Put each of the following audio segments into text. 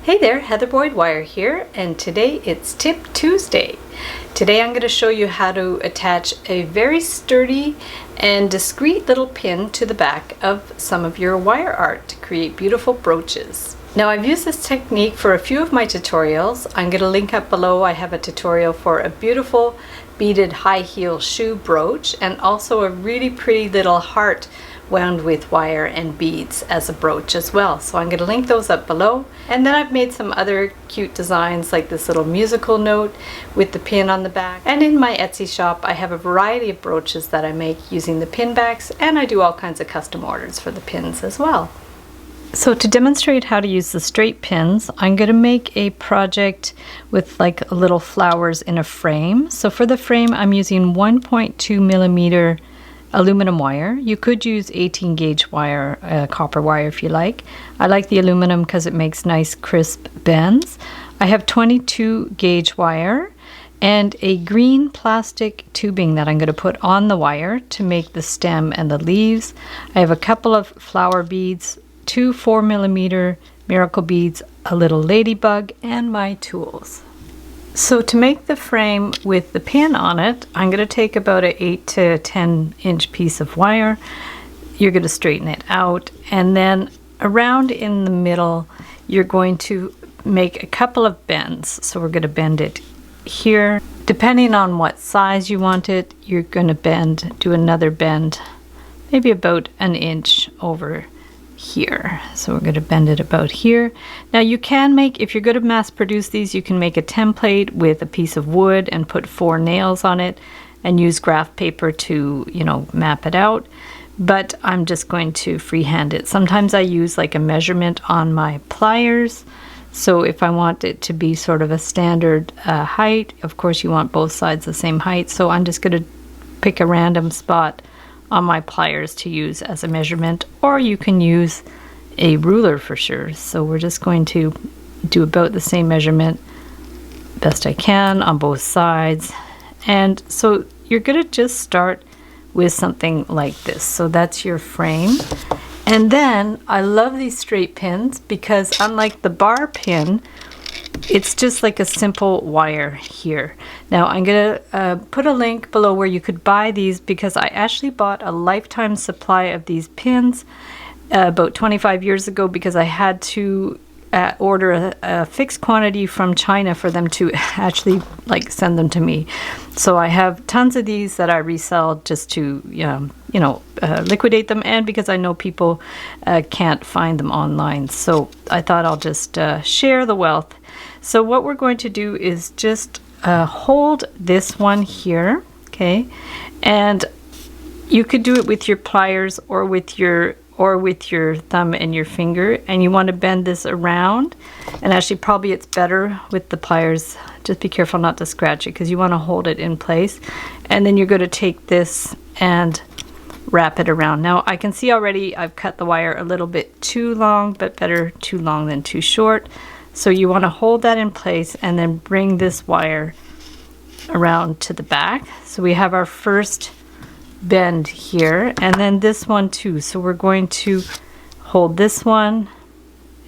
Hey there, Heather Boyd Wire here, and today it's Tip Tuesday. Today I'm going to show you how to attach a very sturdy and discreet little pin to the back of some of your wire art to create beautiful brooches. Now I've used this technique for a few of my tutorials. I'm going to link up below. I have a tutorial for a beautiful beaded high heel shoe brooch and also a really pretty little heart wound with wire and beads as a brooch as well. So I'm going to link those up below. And then I've made some other cute designs like this little musical note with the pin on the back. And in my Etsy shop I have a variety of brooches that I make using the pin backs, and I do all kinds of custom orders for the pins as well. So to demonstrate how to use the straight pins, I'm going to make a project with like little flowers in a frame. So for the frame I'm using 1.2 millimeter aluminum wire. You could use 18 gauge wire, copper wire if you like. I like the aluminum because it makes nice crisp bends. I have 22 gauge wire and a green plastic tubing that I'm going to put on the wire to make the stem and the leaves. I have a couple of flower beads, 2 4 millimeter miracle beads, a little ladybug, and my tools. So to make the frame with the pin on it, I'm going to take about an 8 to 10 inch piece of wire. You're going to straighten it out, and then around in the middle you're going to make a couple of bends. So we're going to bend it here. Depending on what size you want it, you're going to do another bend, maybe about an inch over here. So we're going to bend it about here. Now you can make, if you're going to mass produce these, you can make a template with a piece of wood and put 4 nails on it and use graph paper to, map it out. But I'm just going to freehand it. Sometimes I use like a measurement on my pliers. So if I want it to be sort of a standard height, of course you want both sides the same height. So I'm just going to pick a random spot on my pliers to use as a measurement, or you can use a ruler for sure. So we're just going to do about the same measurement best I can on both sides. And so you're going to just start with something like this. So that's your frame. And then I love these straight pins because unlike the bar pin, it's just like a simple wire here. Now I'm going to put a link below where you could buy these, because I actually bought a lifetime supply of these pins about 25 years ago, because I had to order a fixed quantity from China for them to actually send them to me. So I have tons of these that I resell just to liquidate them, and because I know people can't find them online. So I thought I'll just share the wealth. So what we're going to do is just hold this one here, okay? And you could do it with your pliers or with your thumb and your finger, and you want to bend this around. And actually probably it's better with the pliers. Just be careful not to scratch it, because you want to hold it in place. And then you're going to take this and wrap it around. Now I can see already I've cut the wire a little bit too long, but better too long than too short. So you want to hold that in place and then bring this wire around to the back. So we have our first bend here, and then this one too. So we're going to hold this one,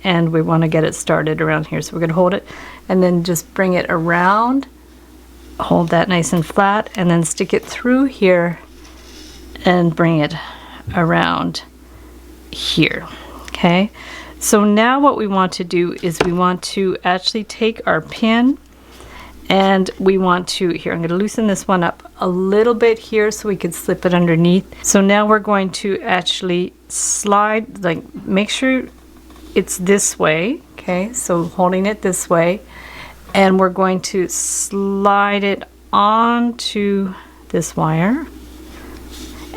and we want to get it started around here. So we're going to hold it and then just bring it around, hold that nice and flat, and then stick it through here and bring it around here. Okay. So now what we want to do is we want to actually take our pin, and we want to, here I'm going to loosen this one up a little bit here so we could slip it underneath. So now we're going to actually slide, make sure it's this way, okay? So holding it this way, and we're going to slide it onto this wire,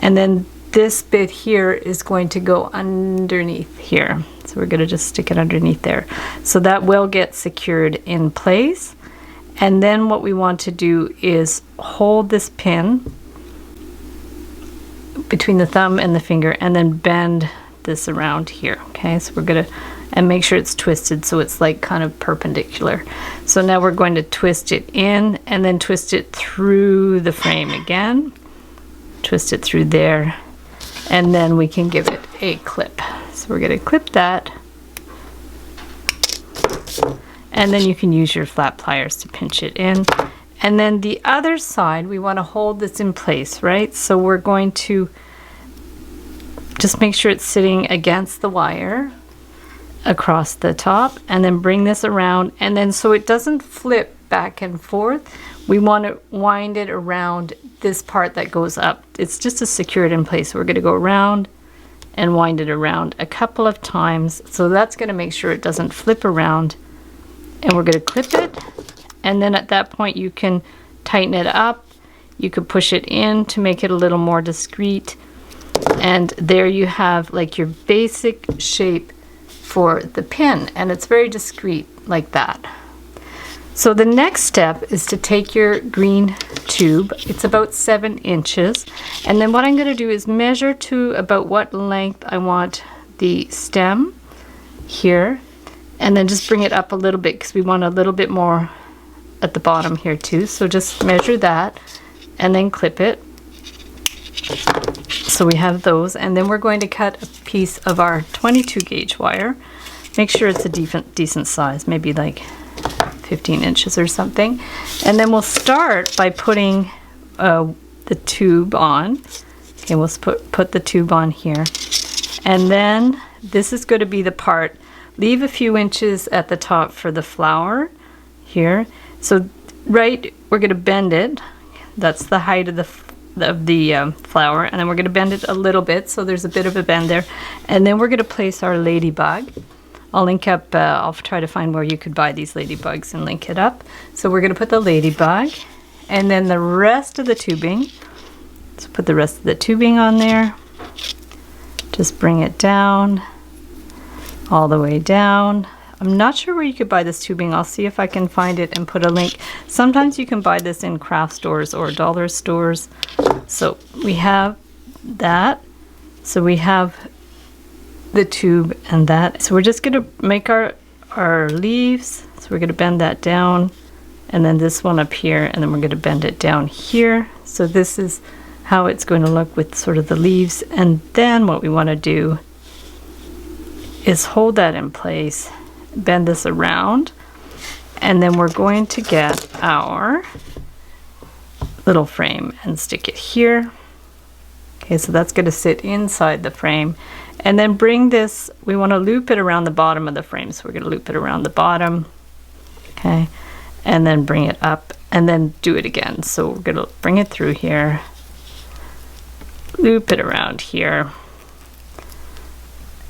and then this bit here is going to go underneath here. So we're going to just stick it underneath there. So that will get secured in place. And then what we want to do is hold this pin between the thumb and the finger, and then bend this around here. Okay, so we're going to, and make sure it's twisted so it's like kind of perpendicular. So now we're going to twist it in and then twist it through the frame again. Twist it through there, and then we can give it a clip. So we're going to clip that and then you can use your flat pliers to pinch it in. And then the other side, we want to hold this in place, right? So we're going to just make sure it's sitting against the wire across the top, and then bring this around, and then so it doesn't flip back and forth, we want to wind it around this part that goes up. It's just to secure it in place. So we're going to go around and wind it around a couple of times. So that's going to make sure it doesn't flip around, and we're going to clip it. And then at that point you can tighten it up. You could push it in to make it a little more discreet. And there you have like your basic shape for the pin, and it's very discreet like that. So the next step is to take your green tube. It's about 7 inches. And then what I'm going to do is measure to about what length I want the stem here. And then just bring it up a little bit because we want a little bit more at the bottom here too. So just measure that and then clip it. So we have those, and then we're going to cut a piece of our 22 gauge wire. Make sure it's a decent size, maybe like 15 inches or something. And then we'll start by putting the tube on. Okay, we'll put the tube on here. And then this is going to be the part, leave a few inches at the top for the flower here. So right, we're going to bend it. That's the height of the flower, and then we're going to bend it a little bit, so there's a bit of a bend there. And then we're going to place our ladybug. I'll link up, I'll try to find where you could buy these ladybugs and link it up. So we're going to put the ladybug, and then the rest of the tubing. So put the rest of the tubing on there. Just bring it down, all the way down. I'm not sure where you could buy this tubing. I'll see if I can find it and put a link. Sometimes you can buy this in craft stores or dollar stores. So we have that. So we have the tube and that. So we're just going to make our leaves. So we're going to bend that down, and then this one up here, and then we're going to bend it down here. So this is how it's going to look with sort of the leaves. And then what we want to do is hold that in place, bend this around, and then we're going to get our little frame and stick it here. Okay, so that's going to sit inside the frame. And then bring this, we want to loop it around the bottom of the frame. So we're going to loop it around the bottom. Okay, and then bring it up, and then do it again. So we're going to bring it through here, loop it around here,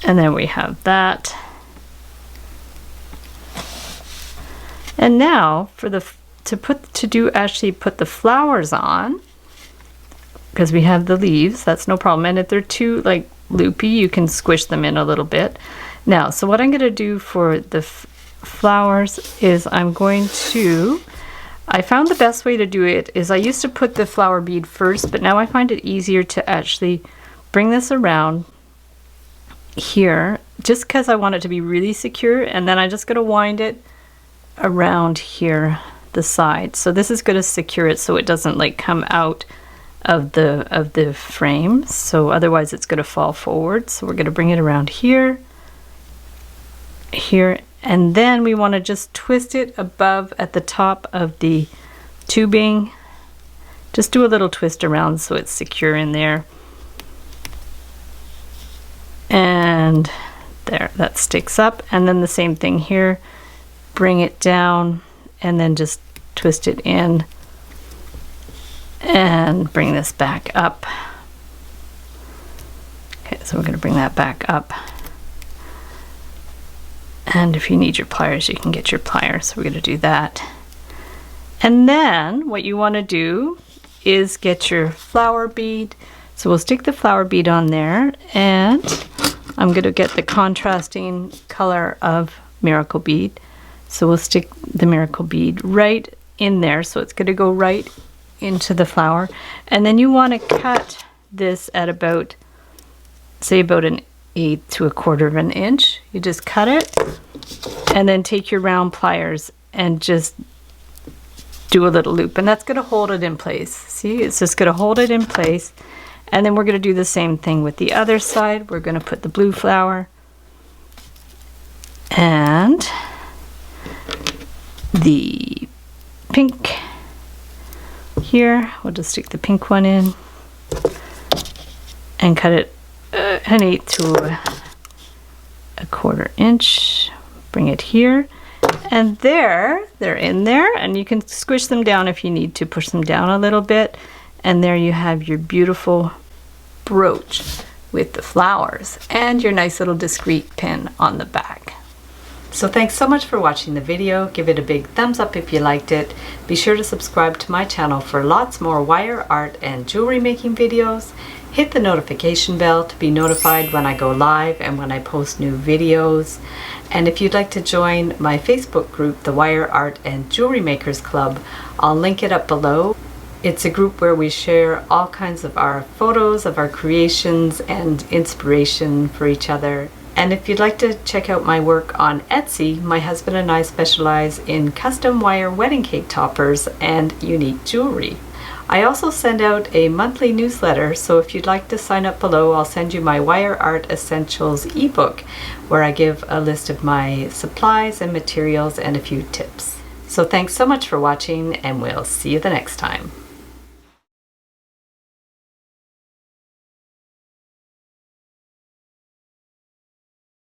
and then we have that. And now for the actually put the flowers on, because we have the leaves, that's no problem. And if they're too like loopy, you can squish them in a little bit. Now, so what I'm going to do for the flowers is I found the best way to do it is I used to put the flower bead first, but now I find it easier to actually bring this around here, just because I want it to be really secure, and then I'm just going to wind it around here, the side. So this is going to secure it so it doesn't like come out of the frame, so otherwise it's going to fall forward. So we're going to bring it around here, and then we want to just twist it above at the top of the tubing. Just do a little twist around so it's secure in there. And there, that sticks up. And then the same thing here, bring it down and then just twist it in and bring this back up. Okay, so we're going to bring that back up. And if you need your pliers, you can get your pliers. So we're going to do that. And then what you want to do is get your flower bead. So we'll stick the flower bead on there, and I'm going to get the contrasting color of miracle bead. So we'll stick the miracle bead right in there. So it's going to go right into the flower. And then you want to cut this at about, say about 1/8 to 1/4 of an inch. You just cut it and then take your round pliers and just do a little loop, and that's going to hold it in place. See, it's just going to hold it in place. And then we're going to do the same thing with the other side. We're going to put the blue flower and the pink here. We'll just stick the pink one in and cut it an eighth to a quarter inch. Bring it here, and they're in there, and you can squish them down if you need to, push them down a little bit, and there you have your beautiful brooch with the flowers and your nice little discreet pin on the back. So thanks so much for watching the video. Give it a big thumbs up if you liked it. Be sure to subscribe to my channel for lots more wire art and jewelry making videos. Hit the notification bell to be notified when I go live and when I post new videos. And if you'd like to join my Facebook group, the Wire Art and Jewelry Makers Club, I'll link it up below. It's a group where we share all kinds of our photos of our creations and inspiration for each other. And if you'd like to check out my work on Etsy, my husband and I specialize in custom wire wedding cake toppers and unique jewelry. I also send out a monthly newsletter, so if you'd like to sign up below, I'll send you my Wire Art Essentials ebook, where I give a list of my supplies and materials and a few tips. So thanks so much for watching, and we'll see you the next time.